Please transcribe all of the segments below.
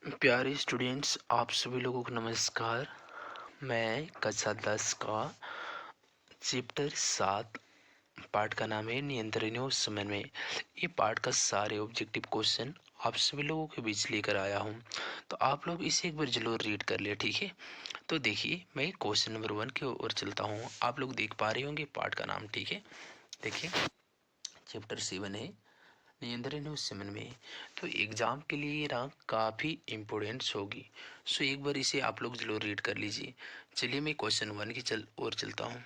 प्यारे स्टूडेंट्स, आप सभी लोगों को नमस्कार। मैं कक्षा 10 का चैप्टर 7 पाठ का नाम है नियंत्रण और समन्वय। ये पाठ का सारे ऑब्जेक्टिव क्वेश्चन आप सभी लोगों के बीच लेकर आया हूँ, तो आप लोग इसे एक बार जरूर रीड कर ले, ठीक है। तो देखिए, मैं क्वेश्चन नंबर 1 की ओर चलता हूँ। आप लोग देख पा रहे होंगे पाठ का नाम, ठीक है। देखिए, चैप्टर 7 है नियंत्रण और समन्वय। तो एग्जाम के लिए ये ना काफ़ी इम्पोर्टेंट्स होगी, सो एक बार इसे आप लोग जरूर रीड कर लीजिए। चलिए, मैं क्वेश्चन 1 की ओर चलता हूँ।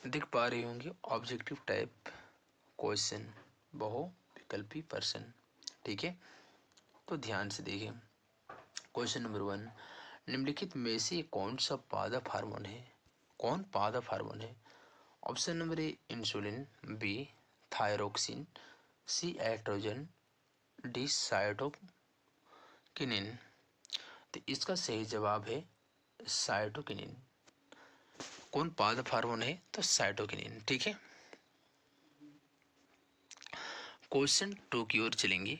देख पा रहे होंगे ऑब्जेक्टिव टाइप क्वेश्चन, बहु विकल्पी प्रश्न, ठीक है। तो ध्यान से देखिए, क्वेश्चन नंबर 1, निम्नलिखित में से कौन सा पादप हार्मोन है? कौन पादप हार्मोन है? Option number A insulin, B thyroxine, C oestrogen, D cytokinin. तो इसका सही जवाब है साइटोकिनिन। कौन पादप हार्मोन है? तो साइटोकिनिन, ठीक है। क्वेश्चन 2 की ओर चलेंगे।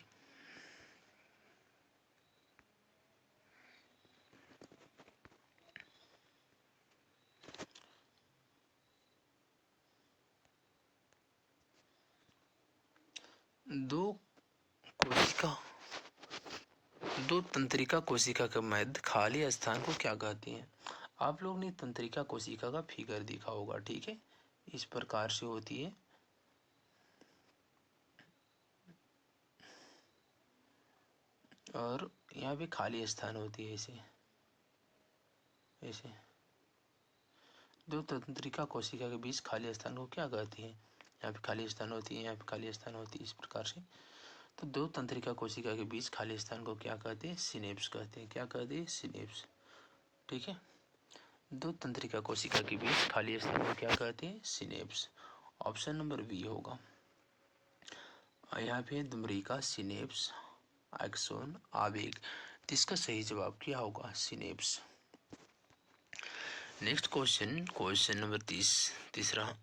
दो कोशिका दो तंत्रिका कोशिका के मध्य खाली स्थान को क्या कहते हैं? आप लोग ने तंत्रिका कोशिका का फिगर देखा होगा, ठीक है। इस प्रकार से होती है, और यहाँ पे खाली स्थान होती है, ऐसे ऐसे। दो तंत्रिका कोशिका के बीच खाली स्थान को क्या कहती है? यहाँ पे खाली स्थान होती है, यहाँ पे खाली स्थान होती है, इस प्रकार से। तो दो तंत्रिका कोशिका के बीच खाली स्थान को क्या कहते हैं? सिनेप्स कहते हैं। क्या कहते हैं? सिनेप्स, ठीक है। दो तंत्रिका कोशिका के बीच खाली स्थान को क्या कहते हैं? सिनेप्स। ऑप्शन नंबर बी होगा। यहाँ पे दुम्रिका, सिनेप्स, एक्सोन, आवेग। तो इसका सही जवाब क्या होगा? Synapse. Next question, question number तीसरा।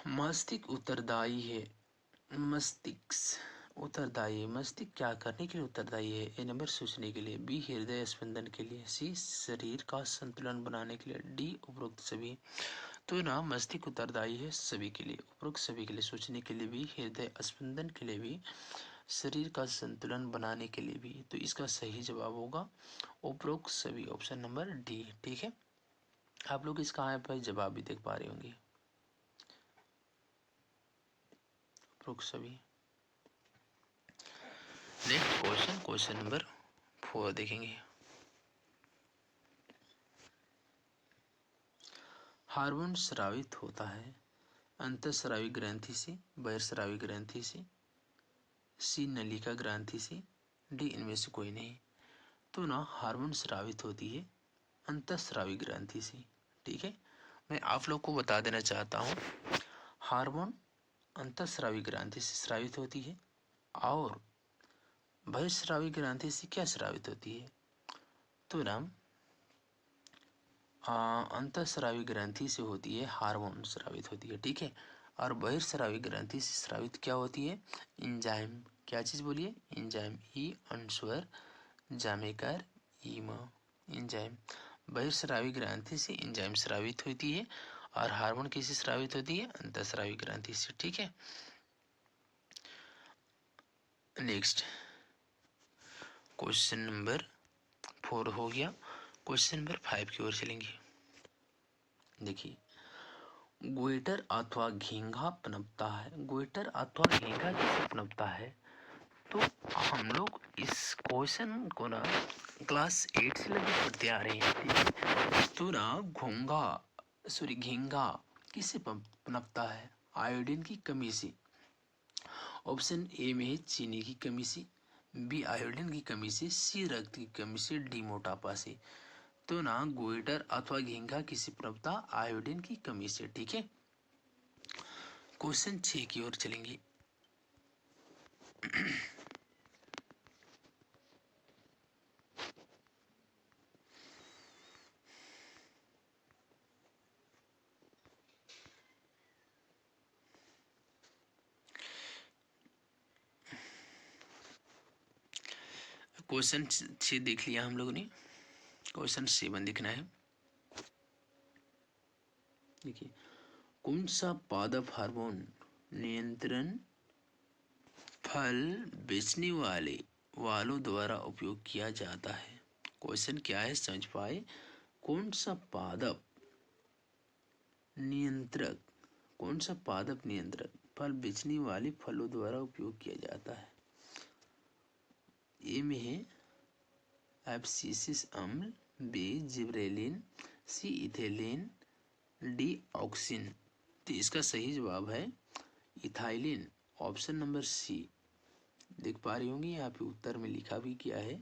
मस्तिष्क उत्तरदायी है। मस्तिष्क उत्तरदायी है। मस्तिष्क क्या करने के लिए उत्तरदायी है? ए नंबर सोचने के लिए, बी हृदय स्पंदन के लिए, सी शरीर का संतुलन बनाने के लिए, डी उपरोक्त सभी। तो ना मस्तिष्क उत्तरदायी है सभी के लिए, उपरोक्त सभी के लिए, सोचने के लिए भी, हृदय स्पंदन के लिए भी, शरीर का संतुलन बनाने के लिए भी। तो इसका सही जवाब होगा उपरोक्त सभी, ऑप्शन नंबर डी, ठीक है। आप लोग इसका यहाँ पर जवाब भी देख पा रहे होंगे, उपरोक्त सभी। नेक्स्ट क्वेश्चन, क्वेश्चन नंबर 4 देखेंगे। हार्मोन स्रावित होता है अंतःस्रावी ग्रंथि से, बहिर्स्रावी ग्रंथि से, सी नलिका ग्रंथि से, डी इनमें से कोई नहीं। तो ना हार्मोन स्रावित होती है अंतःस्रावी ग्रंथि से, ठीक है। मैं आप लोग को बता देना चाहता हूँ, हार्मोन अंतःस्रावी ग्रंथि से स्रावित होती है, और बहिर्स्रावी ग्रंथि से क्या स्रावित होती है? तो ना अंतःस्रावी ग्रंथि से होती है, हार्मोन स्रावित होती है, ठीक है। और बहिर्स्रावी ग्रंथि से स्रावित क्या होती है? एंजाइम। क्या चीज बोलिए? एंजाइम। ई अनुस्वर जामेकर ईम, एंजाइम। बहिर्स्रावी ग्रंथि से एंजाइम स्रावित होती है, और हार्मोन किससे स्रावित होती है? अंतःस्रावी ग्रंथि से, ठीक है। नेक्स्ट क्वेश्चन नंबर 4 हो गया। क्वेश्चन नंबर 5 की ओर चलेंगे। देखिए, गोइटर अथवा घींगा पनपता है। गोइटर अथवा घींगा किसे पनपता है? तो हम लोग इस क्वेश्चन को ना क्लास 8 से लगभग पढ़ते आ रहे हैं, ठीक है। तो ना घींगा किसे पनपता है? आयोडीन की कमी से। ऑप्शन ए में है चीनी की कमी से, बी आयोडीन की कमी से, सी रक्त की कमी से, डी मोटापा से। तो ना गोइटर अथवा घींगा किसे पनपता? आयोडीन की कमी से, ठीक है। क्वेश्चन 6 की ओर चलेंगे। क्वेश्चन 6 देख लिया हम लोगों ने, क्वेश्चन 7 देखना है। देखिए, कौन सा पादप हार्मोन नियंत्रण फल बेचने वालों द्वारा उपयोग किया जाता है? क्वेश्चन क्या है समझ पाए? कौन सा पादप नियंत्रक, कौन सा पादप नियंत्रक फल बेचने वाले फलों द्वारा उपयोग किया जाता है? ए में है एब्सिसिक अम्ल, बी जिब्रेलिन, सी इथेलिन, डी ऑक्सिन। तो इसका सही जवाब है इथाइलिन, ऑप्शन नंबर सी। देख पा रही होंगी यहाँ पे उत्तर में लिखा भी किया है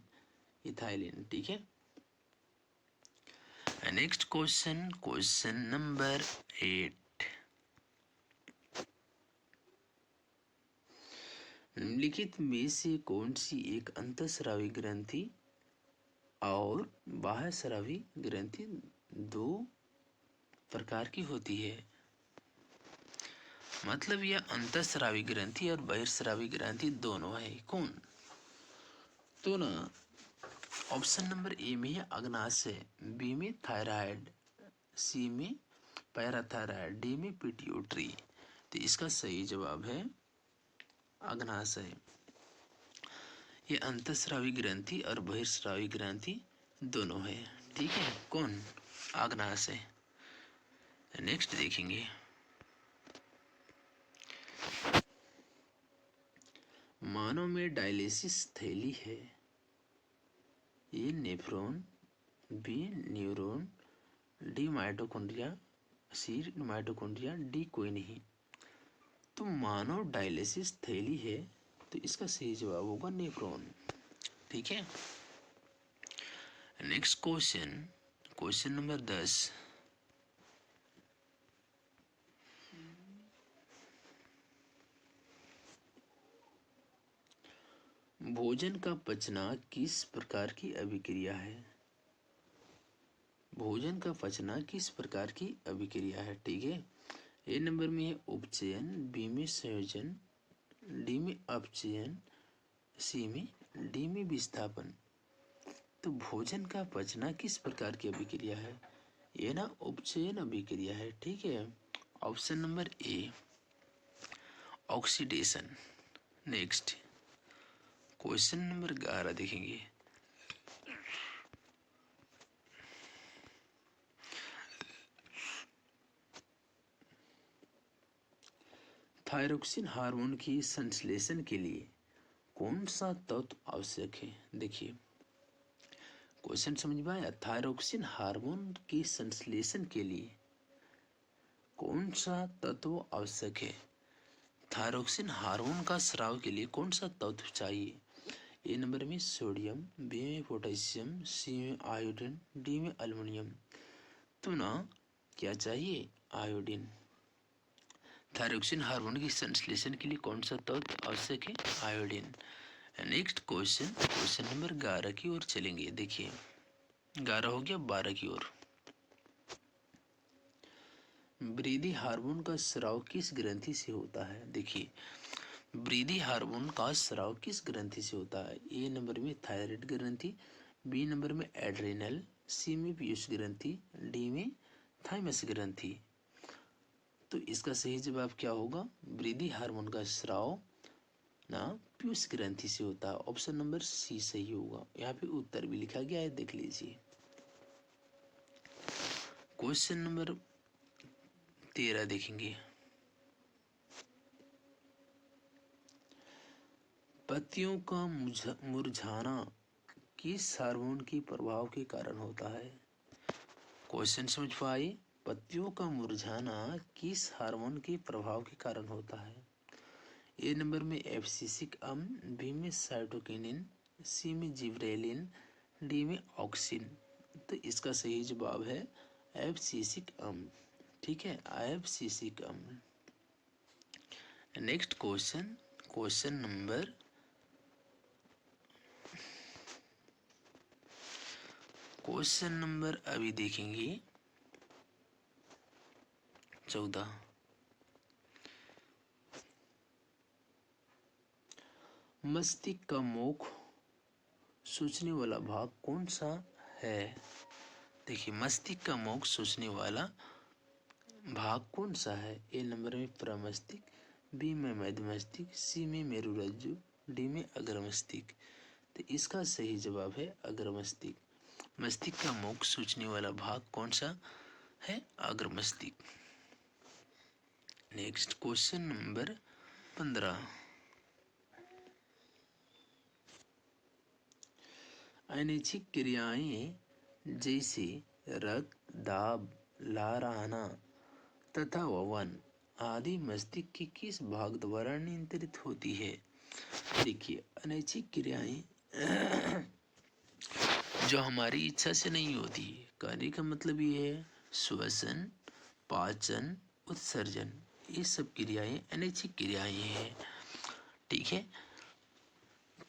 इथाइलिन। ठीक है, नेक्स्ट क्वेश्चन, क्वेश्चन नंबर 8। निम्नलिखित में से कौन सी एक अंतःस्रावी ग्रंथि और बाह्यस्रावी ग्रंथि दो प्रकार की होती है? मतलब यह अंतःस्रावी ग्रंथि और बहिर्स्रावी ग्रंथि दोनों है। कौन? तो ना ऑप्शन नंबर ए में है अग्नाशय, बी में थायराइड, सी में पैराथायराइड, डी में पिट्यूटरी। तो इसका सही जवाब है अग्नाशय। ये अंतःस्रावी ग्रंथि और बहिर्स्रावी ग्रंथि दोनों है। ठीक है, कौन? अग्नाशय। नेक्स्ट देखेंगे, मानव में डायलिसिस थैली है, A nephron, B neuron, D mitochondria, C mitochondria, D कोई नहीं। तो मानव डायलिसिस थैली है, तो इसका सही जवाब होगा नेफ्रॉन। ठीक है, नेक्स्ट क्वेश्चन, क्वेश्चन नंबर 10। भोजन का पचना किस प्रकार की अभिक्रिया है? भोजन का पचना किस प्रकार की अभिक्रिया है? ठीक है, ए नंबर में है उपचयन, बी में संयोजन, डी में अपचयन, सी में, डी में विस्थापन। तो भोजन का पचना किस प्रकार की अभिक्रिया है? ये ना उपचयन अभिक्रिया है। ठीक है, ऑप्शन नंबर ए ऑक्सीडेशन। नेक्स्ट क्वेश्चन नंबर 11 देखेंगे, थायरोक्सिन हार्मोन की संश्लेषण के लिए कौन सा तत्व आवश्यक है? देखिए, क्वेश्चन समझ में आया? थायरोक्सिन हार्मोन की संश्लेषण के लिए कौन सा तत्व आवश्यक है? थायरोक्सिन हार्मोन का स्राव के लिए कौन सा तत्व चाहिए? ए नंबर में सोडियम, बी में पोटेशियम, सी में आयोडीन, डी में अल्युमिनियम। तो ना क्या चाहिए? आयोडीन। थायरोक्सिन हार्मोन की संश्लेषण के लिए कौन सा तत्व आवश्यक है? Iodine. Next question, question number 11 की ओर चलेंगे। देखिए, 11 हो गया, 12 की ओर। वृद्धि हार्मोन का स्राव किस ग्रंथि से होता है? देखिए, वृद्धि हार्मोन का स्राव किस ग्रंथि से होता है? ए नंबर में थायराइड ग्रंथि, बी नंबर में एड्रिनल, सी में पीयूष ग्रंथि, डी में थाइमस ग्रंथि। तो इसका सही जवाब क्या होगा? वृद्धि हार्मोन का स्राव ना पीयूष ग्रंथि से होता है। ऑप्शन नंबर सी सही होगा। यहाँ पे उत्तर भी लिखा गया है, देख लीजिए। क्वेश्चन नंबर 13 देखेंगे, पत्तियों का मुरझाना किस हार्मोन के प्रभाव के कारण होता है? क्वेश्चन समझ पाए? पत्तियों का मुरझाना किस हार्मोन के प्रभाव के कारण होता है? ए नंबर में एब्सिसिक अम्ल, बी में साइटोकिनिन, सी में जिब्रेलिन, डी में ऑक्सिन। तो इसका सही जवाब है एब्सिसिक अम्ल। ठीक है, एब्सिसिक अम्ल। नेक्स्ट क्वेश्चन, क्वेश्चन नंबर अभी देखेंगे 14। मस्तिष्क का मुख सोचने वाला भाग कौन सा है? देखिए, मस्तिष्क का मुख्य सोचने वाला भाग कौन सा है? ए नंबर में प्रमस्तिष्क, बी में मध्यमस्तिष्क, सी में मेरुरज्जु, डी में अग्रमस्तिष्क। तो इसका सही जवाब है अग्रमस्तिष्क। मस्तिष्क का मुख्य सोचने वाला भाग कौन सा है? अग्रमस्तिष्क। Next question number 15। अनैच्छिक क्रियाएं जैसे रक्त दाब, लार आना तथा ववन आदि मस्तिष्क के किस भाग द्वारा नियंत्रित होती है? देखिए, अनैच्छिक क्रियाएं जो हमारी इच्छा से नहीं होती, कार्य का मतलब ये है श्वसन, पाचन, उत्सर्जन, ये सब क्रियाएं अनैच्छिक क्रियाएं हैं। ठीक है,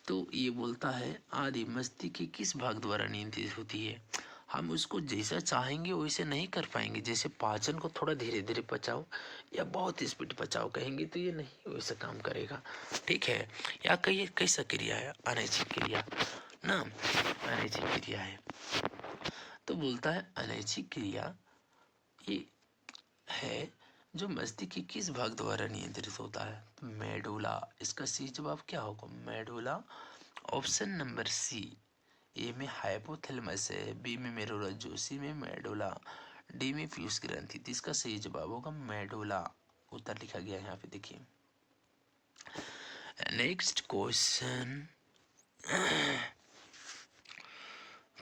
तो ये बोलता है आदि मस्तिष्क के किस भाग द्वारा नियंत्रित होती है। हम उसको जैसा चाहेंगे वैसे नहीं कर पाएंगे। जैसे पाचन को थोड़ा धीरे धीरे पचाओ या बहुत स्पीड पचाओ कहेंगे तो ये नहीं वैसा काम करेगा। ठीक है, या कहिए कैसा क्रिया है? अनैच्छिक क्रिया ना, अनैच्छिक क्रिया है। तो बोलता है अनैच्छिक क्रिया ये है जो मस्तिष्क के किस भाग द्वारा नियंत्रित होता है? मेडुला। इसका सही जवाब क्या होगा? Medulla. Option number C. A में हाइपोथैलेमस है, बी में मेरुरज्जु, सी में मेडुला, डी में पीयूष ग्रंथि। तो इसका सही जवाब होगा मेडुला। उत्तर लिखा गया है यहाँ पे, देखिए। Next question,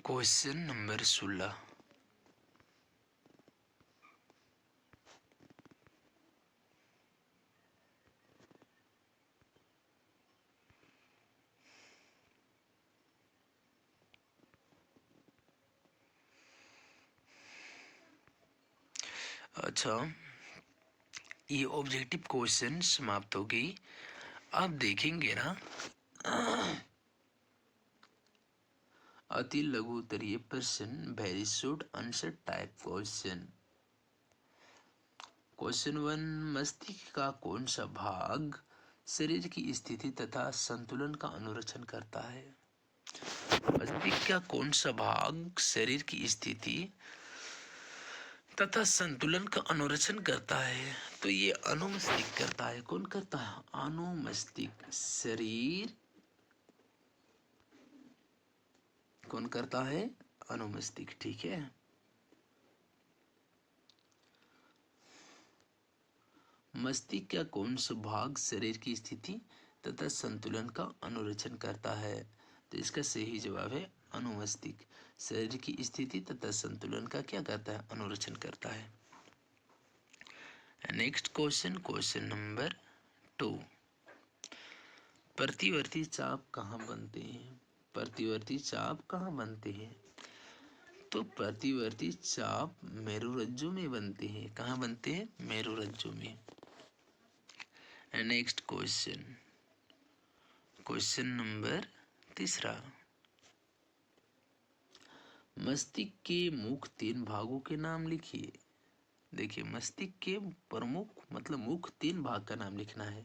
question number 16। अच्छा, ये ऑब्जेक्टिव क्वेश्चन समाप्त हो गई। अब देखेंगे ना अति लघु उत्तरीय प्रश्न, very short answer type question. Question 1, मस्तिष्क का कौन सा भाग शरीर की स्थिति तथा संतुलन का अनुरक्षण करता है? मस्तिष्क का कौन सा भाग शरीर की स्थिति तथा संतुलन का अनुरक्षण करता है? तो ये अनुमस्तिष्क करता है। कौन करता है? अनुमस्तिष्क। शरीर कौन करता है? अनुमस्तिष्क। ठीक है, मस्तिष्क का कौन सा भाग शरीर की स्थिति तथा संतुलन का अनुरक्षण करता है? तो इसका सही जवाब है अनुमस्तिष्क। शरीर की स्थिति तथा संतुलन का क्या करता है? अनुरक्षण करता है। Next question, question number 2। प्रतिवर्ती चाप कहाँ बनते हैं? प्रतिवर्ती चाप कहाँ बनते हैं? तो प्रतिवर्ती चाप मेरुरज्जु में बनते हैं। कहाँ बनते हैं? मेरुरज्जु में। Next question, question number 3। मस्तिष्क के मुख्य 3 भागों के नाम लिखिए। देखिए, मस्तिष्क के प्रमुख मतलब मुख्य 3 भाग का नाम लिखना है।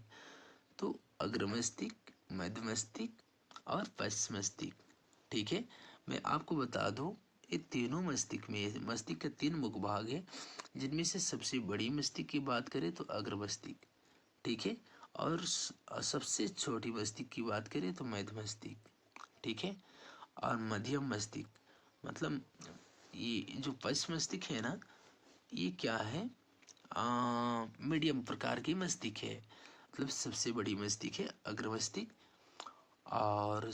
तो अग्रमस्तिष्क, मध्यमस्तिष्क और पश्चिमस्तिष्क। ठीक है, मैं आपको बता दूं ये तीनों मस्तिष्क में, मस्तिष्क के 3 मुख्य भाग है, जिनमें से सबसे बड़ी मस्तिष्क की बात करें तो अग्रमस्तिष्क। ठीक है, और सबसे छोटी मस्तिष्क की बात करें तो मध्यमस्तिष्क। ठीक है, और मध्यम मस्तिष्क मतलब ये जो पश्चिम मस्तिष्क है ना, ये क्या है? मीडियम प्रकार की मस्तिष्क है। मतलब सबसे बड़ी मस्तिष्क है अग्रमस्तिष्क, और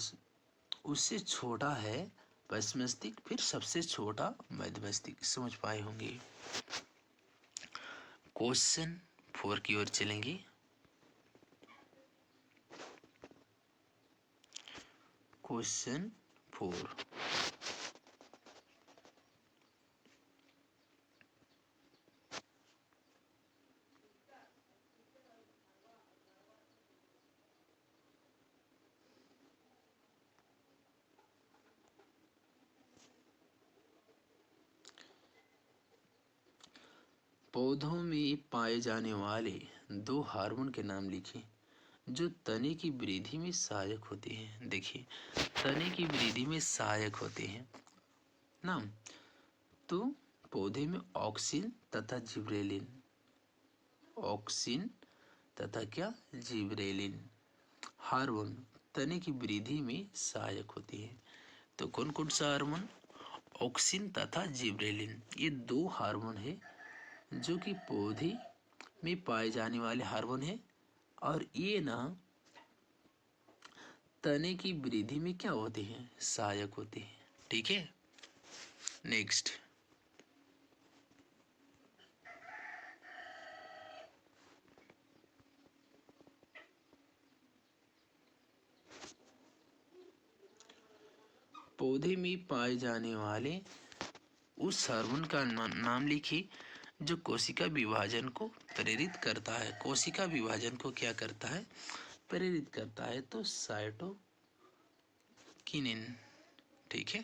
उससे छोटा है पश्चिम मस्तिष्क, फिर सबसे छोटा मध्य मस्तिष्क। समझ पाए होंगे। क्वेश्चन 4 की ओर चलेंगे। क्वेश्चन 4, पौधों में पाए जाने वाले 2 हार्मोन के नाम लिखिए जो तने की वृद्धि में सहायक होते हैं। देखिए, तने की वृद्धि में सहायक होते हैं ना। तो पौधे में ऑक्सिन तथा जिब्रेलिन, ऑक्सिन तथा क्या, जिब्रेलिन हार्मोन तने की वृद्धि में सहायक होते हैं। तो कौन कौन सा हार्मोन, ऑक्सिन तथा जिब्रेलिन, ये दो हार्मोन है जो कि पौधे में पाए जाने वाले हार्मोन है, और ये ना तने की वृद्धि में क्या होते हैं, सहायक होते हैं। ठीक है, नेक्स्ट। पौधे में पाए जाने वाले उस हार्मोन का नाम लिखिए जो कोशिका विभाजन को प्रेरित करता है। कोशिका विभाजन को क्या करता है, प्रेरित करता है। तो साइटोकिनिन। ठीक है,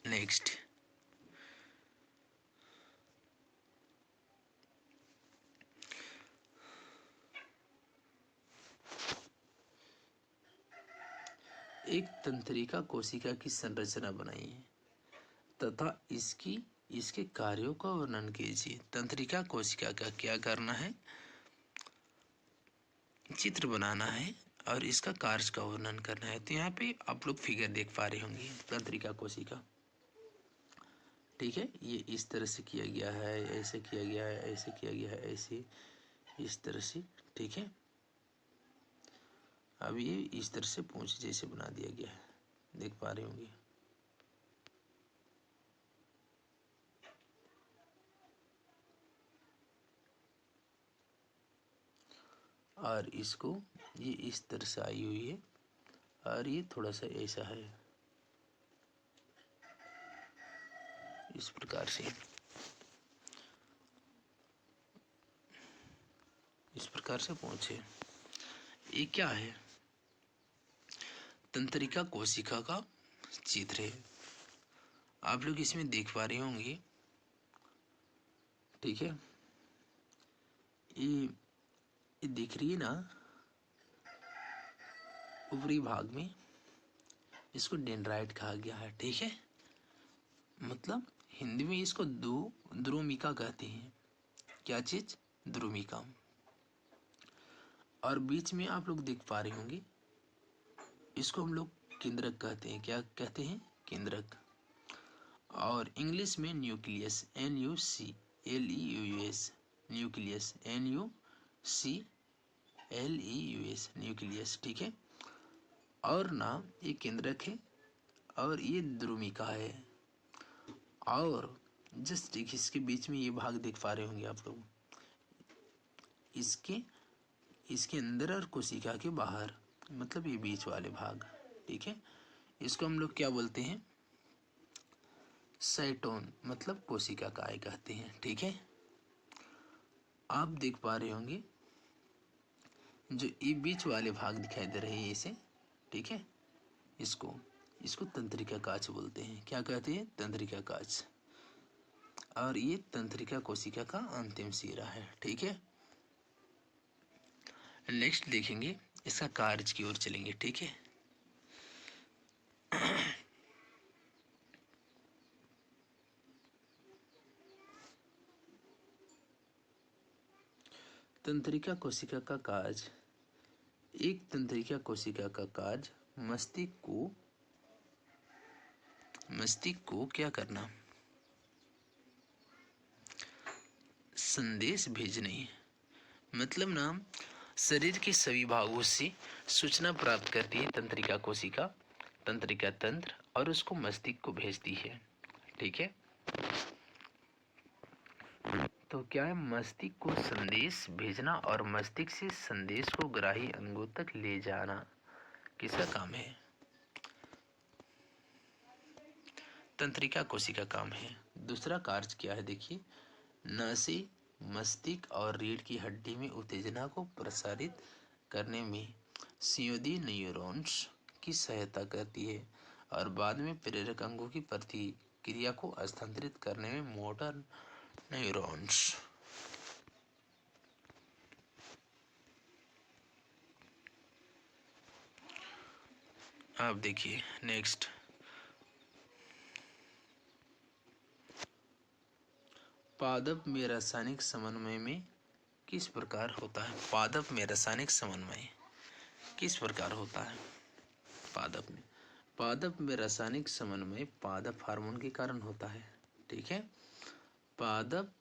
नेक्स्ट। एक तंत्रिका कोशिका की संरचना बनाइए तथा इसके कार्यों का वर्णन कीजिए। तंत्रिका कोशिका का क्या करना है, चित्र बनाना है और इसका कार्य का वर्णन करना है। तो यहाँ पे आप लोग फिगर देख पा रहे होंगे, तंत्रिका कोशिका। ठीक है, ये इस तरह से किया गया है, ऐसे किया गया है, ऐसे किया गया है, ऐसे, इस तरह से। ठीक है, अब ये इस तरह से पूंछ जैसे बना दिया गया है, देख पा रहे होंगे। और इसको ये इस तरह से आई हुई है और ये थोड़ा सा ऐसा है, इस प्रकार से, इस प्रकार से पहुंचे। ये क्या है, तंत्रिका कोशिका का चित्र है, आप लोग इसमें देख पा रहे होंगे। ठीक है, ये दिख रही है ना, ऊपरी भाग में इसको डेंड्राइट कहा गया है। ठीक है, मतलब हिंदी में इसको द्रुमिका कहते हैं। क्या चीज, द्रुमिका। और बीच में आप लोग देख पा रहे होंगे, इसको हम लोग केंद्रक कहते हैं। क्या कहते हैं, केंद्रक। और इंग्लिश में nucleus, NUCLEUS, nucleus, NUCLEUS, nucleus. ठीक है, और ना ये केंद्रक है और ये द्रुमिका है। और जस्ट इसके बीच में ये भाग देख पा रहे होंगे आप लोग, इसके अंदर और कोशिका के बाहर, मतलब ये बीच वाले भाग। ठीक है, इसको हम लोग क्या बोलते हैं, साइटोन, मतलब कोशिका काय कहते हैं। ठीक है, आप देख पा रहे होंगे जो ये बीच वाले भाग दिखाई दे रहे हैं इसे। ठीक है, इसको इसको तंत्रिका काच बोलते हैं। क्या कहते हैं, तंत्रिका काच। और ये तंत्रिका कोशिका का अंतिम सिरा है। ठीक है, नेक्स्ट देखेंगे, इसका कार्य की ओर चलेंगे। ठीक है, तंत्रिका कोशिका का कार्य। एक तंत्रिका कोशिका का कार्य मस्तिष्क को क्या करना, संदेश भेजने। मतलब ना शरीर के सभी भागों से सूचना प्राप्त करती है तंत्रिका कोशिका, तंत्रिका तंत्र, और उसको मस्तिष्क को भेजती है। ठीक है, तो क्या है, मस्तिष्क को संदेश भेजना और मस्तिष्क से संदेश को ग्राही अंगों तक ले जाना किसका काम है, तंत्रिका कोशिका काम है। दूसरा कार्य क्या है, देखिए, नसें मस्तिष्क और रीढ़ की हड्डी में उत्तेजना को प्रसारित करने में संयोजी न्यूरॉन्स की सहायता करती है, और बाद में प्रेरक अंगों की प्रतिक्रिया को स्थानांतरित करने में मोटर न्यूरॉन्स। अब देखिए नेक्स्ट, पादप में रासायनिक समन्वय में किस प्रकार होता है? पादप में रासायनिक समन्वय किस प्रकार होता है? पादप में रासायनिक समन्वय पादप हार्मोन के कारण होता है। ठीक है, पादप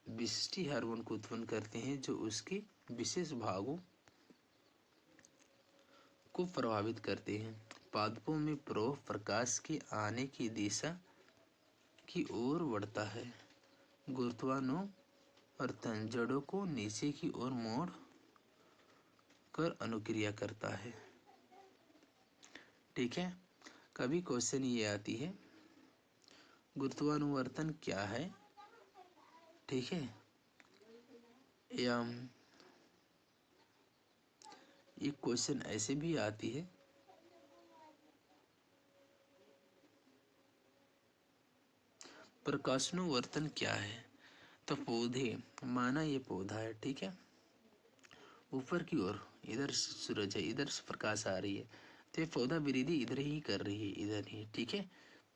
विशिष्ट हार्मोन को उत्पन्न करते हैं जो उसके विशेष भागों को प्रभावित करते हैं। पादपों में प्रवाह प्रकाश के आने की दिशा की ओर बढ़ता है। गुरुत्वानुवर्तन जड़ों को नीचे की ओर मोड़ कर अनुक्रिया करता है। ठीक है, कभी क्वेश्चन ये आती है गुरुत्वानुवर्तन क्या है? ठीक है, या एक क्वेश्चन ऐसे भी आती है प्रकाशानुवर्तन क्या है? तो पौधे, माना ये पौधा है, ठीक है, ऊपर की ओर इधर सूरज है, इधर से प्रकाश आ रही है, तो ये पौधा वृद्धि इधर ही कर रही है, इधर ही। ठीक है,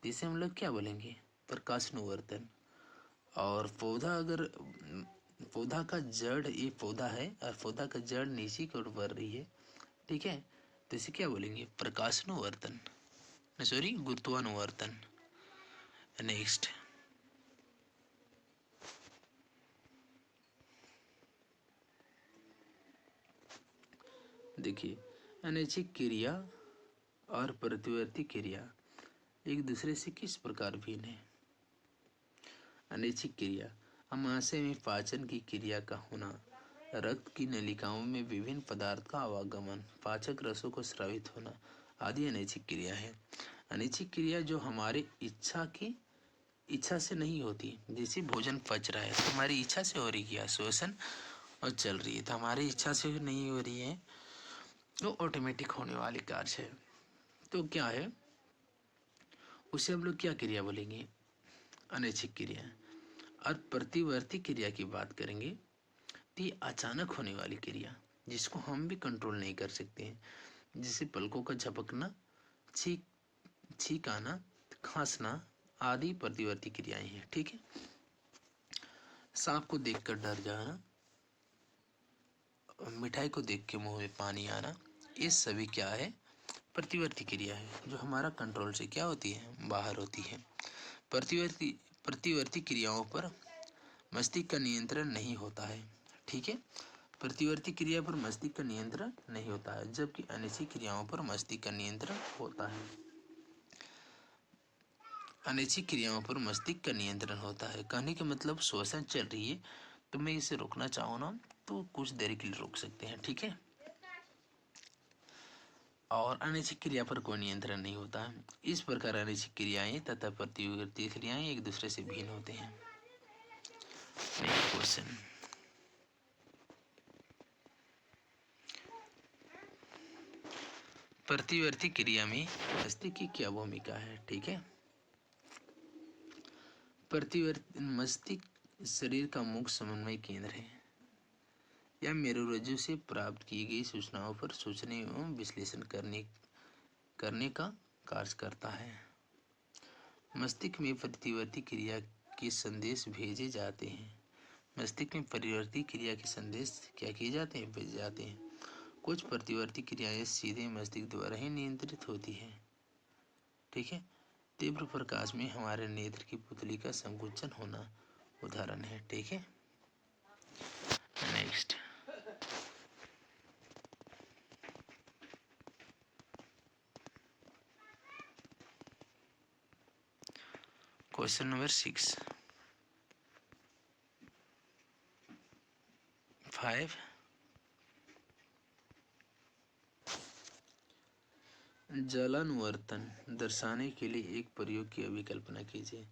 जिसे हम लोग क्या बोलेंगे? प्रकाशानुवर्तन। और पौधा अगर पौधा का जड़, ये पौधा है और पौधा का जड़ नीचे की ओर बढ़ रही है, ठीक है, तो इसे क्या बोलेंगे? प्रकाशानुवर्तन, सॉरी गुरुत्वानुवर्तन। नेक्स्ट, देखिए अनैच्छिक क्रिया और प्रतिवर्ती क्रिया एक दूसरे से किस प्रकार भिन्न है? अनैच्छिक क्रिया, आमाशय में पाचन की क्रिया का होना, रक्त की नलिकाओं में विभिन्न पदार्थ का आवागमन, पाचक रसों को स्रावित होना आदि अनैच्छिक क्रिया है। अनैच्छिक क्रिया जो हमारे इच्छा से नहीं होती, जैसे भोजन पच रहा है तो हमारी इच्छा से हो रही है, श्वसन और चल रही है, तो हमारी इच्छा से नहीं हो रही है, तो ऑटोमेटिक होने वाली कार्य है। तो क्या है, उसे हम लोग क्या क्रिया बोलेंगे? अनैच्छिक क्रिया। और प्रतिवर्ती क्रिया की बात करेंगे तो ये अचानक होने वाली क्रिया, जिसको हम भी कंट्रोल नहीं कर सकते हैं, जैसे पलकों का झपकना, छींक आना, खांसना आदि प्रतिवर्ती क्रियाएं हैं। ठीक है, सांप को देखकर डर जाना, मिठाई को देख के मुंह में पानी आना, ये सभी क्या है? प्रतिवर्ती क्रिया है, जो हमारा कंट्रोल से क्या होती है? बाहर होती है। प्रतिवर्ती क्रियाओं पर मस्तिष्क का नियंत्रण नहीं होता है। ठीक है, प्रतिवर्ती क्रिया पर मस्तिष्क का नियंत्रण नहीं होता है, जबकि अनैच्छिक क्रियाओं पर मस्तिष्क का नियंत्रण होता है। अनैच्छिक क्रियाओं पर मस्तिष्क का नियंत्रण होता है। कहने का मतलब श्वसन चल रही है तो मैं इसे रोकना चाहूँ ना तो कुछ देर के लिए रोक सकते हैं। ठीक है, और अनैच्छिक क्रिया पर कोई नियंत्रण नहीं होता है। इस प्रकार अनैच्छिक क्रियाएं तथा प्रतिवर्ती क्रियाएं एक दूसरे से भिन्न होते हैं। क्वेश्चन, प्रतिवर्ती क्रिया में मस्तिष्क की क्या भूमिका है? ठीक है, मस्तिष्क शरीर का मुख्य समन्वय केंद्र है। यह मेरुरज्जु से प्राप्त की गई सूचनाओं पर सोचने एवं विश्लेषण करने का कार्य करता है। मस्तिष्क में प्रतिवर्ती क्रिया के संदेश भेजे जाते हैं। मस्तिष्क में परिवर्ती क्रिया के संदेश क्या किए जाते हैं? भेजे जाते हैं। कुछ प्रतिवर्ती क्रियाएं सीधे मस्तिष्क द्वारा ही नियंत्रित होती हैं। ठीक है, तीव्र प्रकाश में हमारे नेत्र की पुतली का संकुचन होना उदाहरण है। ठीक है, नेक्स्ट, क्वेश्चन नंबर 5, जलानुवर्तन दर्शाने के लिए एक प्रयोग की अभिकल्पना कीजिए।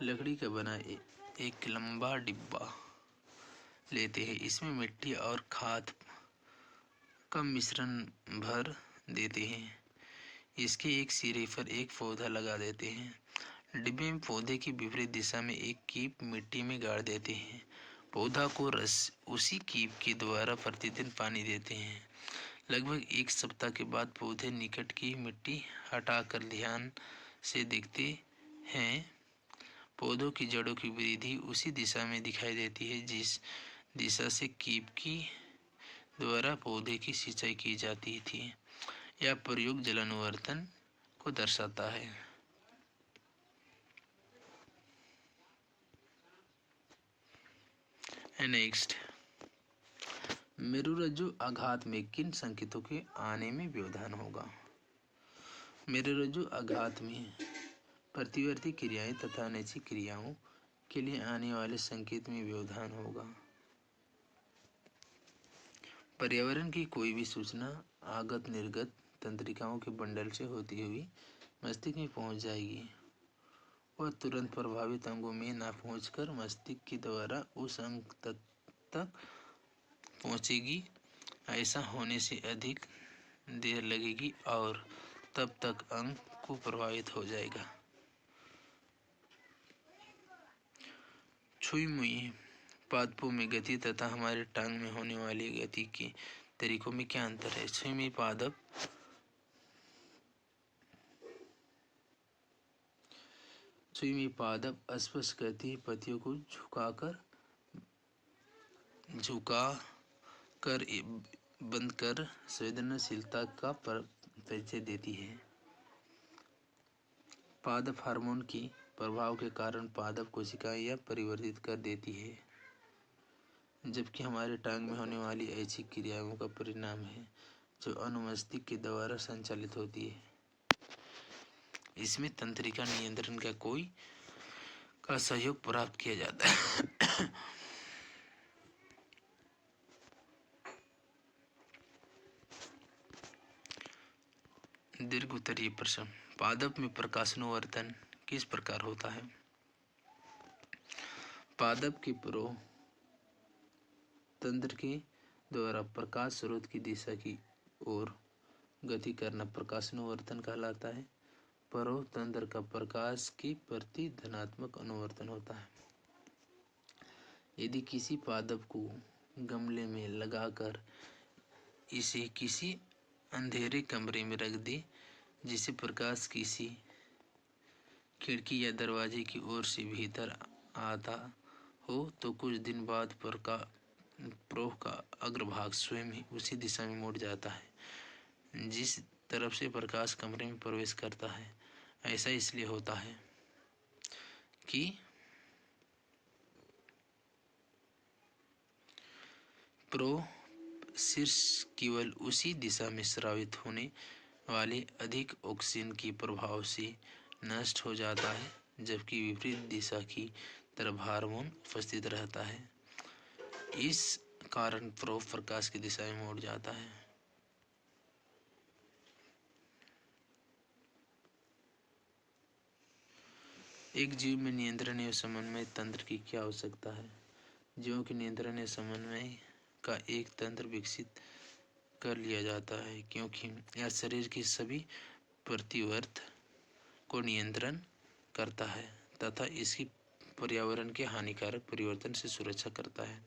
लकड़ी का बना एक लंबा डिब्बा लेते हैं, इसमें मिट्टी और खाद का मिश्रण भर देते हैं, इसके एक सिरे पर एक पौधा लगा देते हैं। डिब्बे में पौधे की विपरीत दिशा में एक कीप मिट्टी में गाड़ देते हैं। पौधा को उसी कीप के द्वारा प्रतिदिन पानी देते हैं। लगभग एक सप्ताह के बाद पौधे निकट की मिट्टी हटाकर ध्यान से देखते हैं। पौधों की जड़ों की वृद्धि उसी दिशा में दिखाई देती है जिस दिशा से कीप की द्वारा पौधे की सिंचाई की जाती थी। यह प्रयोग जलानुवर्तन को दर्शाता है। नेक्स्ट, मेरुरज्जु आघात में किन संकेतों के आने में व्यवधान होगा? मेरुरज्जु आघात में प्रतिवर्ती क्रियाएं तथा अनैच्छिक क्रियाओं के लिए आने वाले संकेत में व्यवधान होगा। पर्यावरण की कोई भी सूचना आगत निर्गत तंत्रिकाओं के बंडल से होती हुई मस्तिष्क में पहुंच जाएगी। वह तुरंत प्रभावित अंगों में न पहुंचकर मस्तिष्क के द्वारा उस अंग तक पहुंचेगी। ऐसा होने से अधिक देर लगेगी और तब तक अंग को प्रभावित हो जाएगा। छुई मुई पादपों में गति तथा हमारे टांग में होने वाली गति के तरीकों में क्या अंतर है? छुई मुई पादप अस्पष्ट गति पत्तियों को झुका कर बंद कर संवेदनशीलता का परिचय देती है। पादप हार्मोन की प्रभाव के कारण पादप कोशिकाएं यह परिवर्तित कर देती है, जबकि हमारे टांग में होने वाली ऐच्छिक क्रियाओं का परिणाम है जो अनुमस्तिष्क के द्वारा संचालित होती है। इसमें तंत्रिका नियंत्रण का सहयोग प्राप्त किया जाता है। दीर्घ उत्तरीय प्रश्न, पादप में प्रकाशनवर्धन किस प्रकार होता है? पादप के तंत्र के द्वारा प्रकाश स्रोत की दिशा की ओर गति करना प्रकाशनवर्धन कहलाता है। तंत्र का प्रकाश के प्रति धनात्मक अनुवर्तन होता है। यदि किसी पादप को गमले में लगाकर इसे किसी अंधेरे कमरे में रख दे जिसे प्रकाश किसी खिड़की या दरवाजे की ओर से भीतर आता हो, तो कुछ दिन बाद प्रोह का अग्रभाग स्वयं ही उसी दिशा में मुड़ जाता है जिस तरफ से प्रकाश कमरे में प्रवेश करता है। ऐसा इसलिए होता है कि प्रोह शीर्ष केवल उसी दिशा में स्रावित होने वाले अधिक ऑक्सीजन के प्रभाव से नष्ट हो जाता है, जबकि विपरीत दिशा की तरफ हार्मोन उपस्थित रहता है। इस कारण प्रोह प्रकाश की दिशा में मुड़ जाता है। एक जीव में नियंत्रण एवं समन्वय तंत्र की क्या आवश्यकता है? जीवों के नियंत्रण एवं समन्वय का एक तंत्र विकसित कर लिया जाता है, क्योंकि यह शरीर की सभी प्रतिवर्त को नियंत्रण करता है तथा इसकी पर्यावरण के हानिकारक परिवर्तन से सुरक्षा करता है।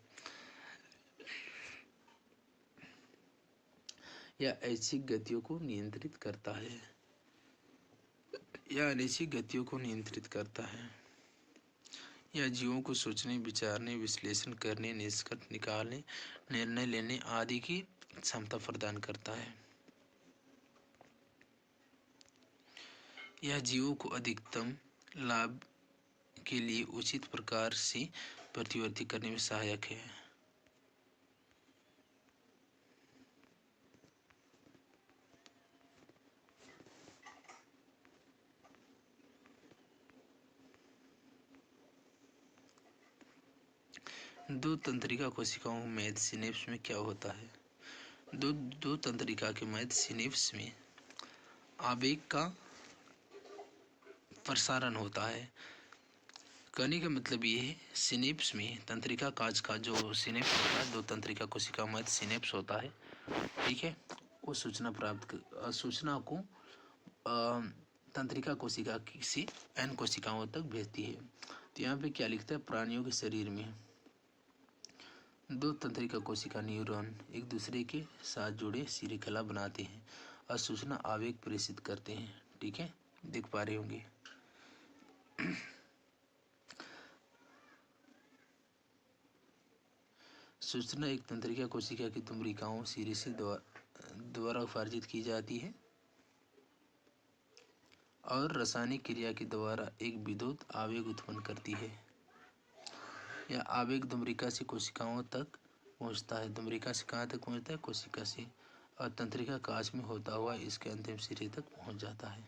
यह ऐच्छिक गतियों को नियंत्रित करता है या अनैच्छिक गतियों को नियंत्रित करता है। यह जीवों को सोचने, विचारने, विश्लेषण करने, निष्कर्ष निकालने, निर्णय लेने आदि की क्षमता प्रदान करता है। यह जीवों को अधिकतम लाभ के लिए उचित प्रकार से प्रतिवर्ती करने में सहायक है। दो तंत्रिका कोशिकाओं में सिनेप्स में क्या होता है? दो तंत्रिका के मध्य सिनेप्स में आवेग का प्रसारण होता है। कहने का मतलब ये है, सिनेप्स में तंत्रिका काज का जो सिनेप्स होता है, दो तंत्रिका कोशिका मध्य सिनेप्स होता है, ठीक है। वो सूचना को तंत्रिका कोशिका से एन कोशिकाओं तक भेजती है। तो यहाँ पे क्या लिखता है? प्राणियों के शरीर में दो तंत्रिका कोशिका न्यूरॉन एक दूसरे के साथ जुड़े श्रृंखला बनाते हैं और सूचना आवेग प्रेषित करते हैं। ठीक है, देख पा रहे होंगे। सूचना एक तंत्रिका कोशिका की तंत्रिकाओं सिरे द्वारा उपार्जित की जाती है और रासायनिक क्रिया के द्वारा एक विद्युत आवेग उत्पन्न करती है। यह आवेग तंत्रिका से कोशिकाओं तक पहुंचता है। तंत्रिका से कहाँ तक पहुंचता है? कोशिका से, और तंत्रिका कांच में होता हुआ इसके अंतिम सिरे तक पहुंच जाता है।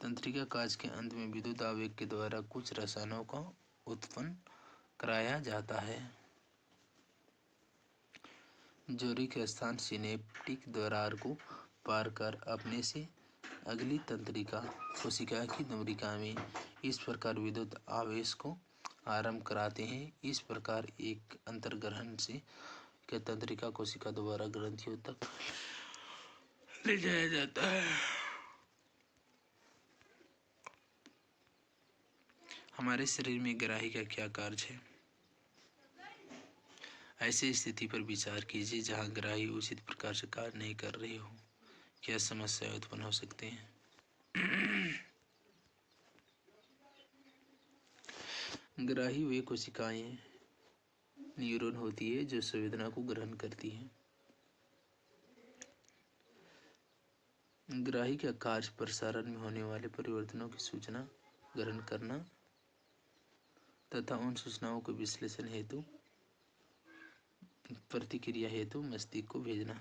तंत्रिका कांच के अंत में विद्युत आवेग के द्वारा कुछ रसायनों का उत्पन्न कराया जाता है। जोरी के स्थान सिनेप्टिक दरार को पार कर अपने से अगली तंत्रिका कोशिका की तंत्रिका में इस प्रकार विद्युत आवेश को आरंभ कराते हैं। इस प्रकार एक अंतर्ग्रहण से के तंत्रिका कोशिका द्वारा ग्रंथियों तक ले जाया जाता है। हमारे शरीर में ग्राही का क्या कार्य है? ऐसी स्थिति पर विचार कीजिए जहां ग्राही उचित प्रकार से कार्य नहीं कर रहे हो। क्या समस्या उत्पन्न हो सकती है? ग्राही वे कोशिकाएं न्यूरॉन होती है जो संवेदना को ग्रहण करती है। ग्राही का कार्य प्रसारण में होने वाले परिवर्तनों की सूचना ग्रहण करना तथा उन सूचनाओं को विश्लेषण हेतु प्रतिक्रिया हेतु मस्तिष्क को भेजना।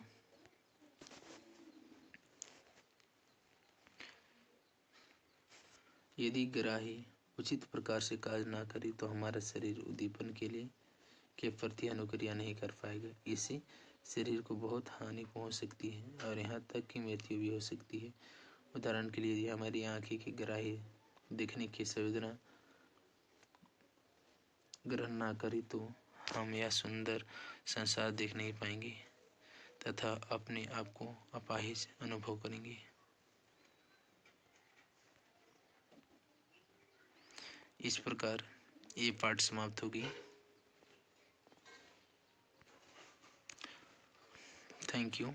यदि ग्राही उचित प्रकार से कार्य न करे तो हमारा शरीर उद्दीपन के प्रति अनुक्रिया नहीं कर पाएगा। इससे शरीर को बहुत हानि पहुंच सकती है और यहाँ तक कि मृत्यु भी हो सकती है। उदाहरण के लिए यदि हमारी आंखें की ग्राही देखने की संवेदना ग्रहण न करे तो हम यह सुंदर संसार देख नहीं पाएंगे तथा अपने आप को अपाहिज अनुभव करेंगे। इस प्रकार ये पाठ समाप्त होगी। Thank you.